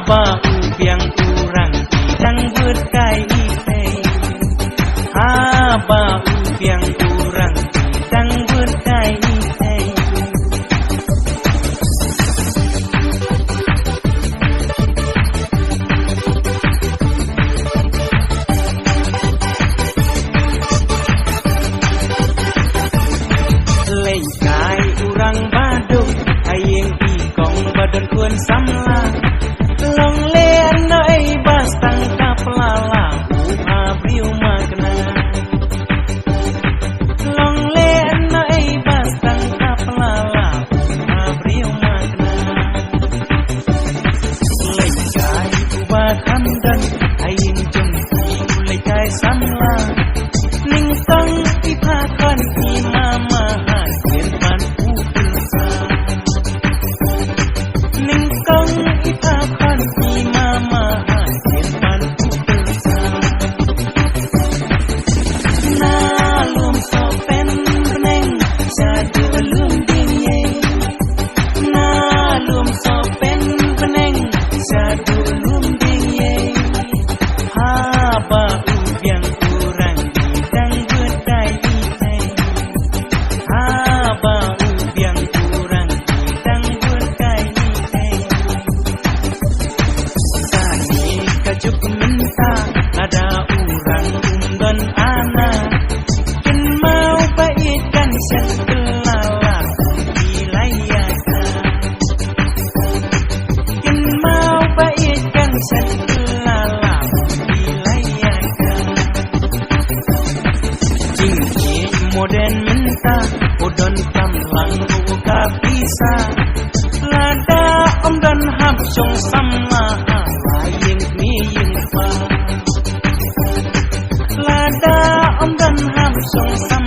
Haba ubiang kurang bidang berkai itei. Haba ubiang kurang bidang berkai itei. Leikai urang badung ayeng ikong badan kun samla. Long lean ai bas tangkap lala abriu magna. Long lean ai bas tangkap lala abriu magna. Leikai ubat hamdan ayeng jengki leikai samla. Ning tong ipakan imama irfan upulsa. Ning tong ipakan imama irfan upulsa. Nalum sopen reneng jadu belum dinye. Nalum sopen reneng jadu belum dinye. Haba ubiang kurang bidang berdai itei. Haba ubiang kurang bidang berdai itei. Kani kajuk minta ada urang dan anak. Kin mau baitkan sekelala wilayahka. Kin mau baitkan sekelala wilayahka. Jingki moden minta udon kamlang buka bisa. Lada om dan hapsong sama ayeng miyeng pa. Lada om dan hapsong sama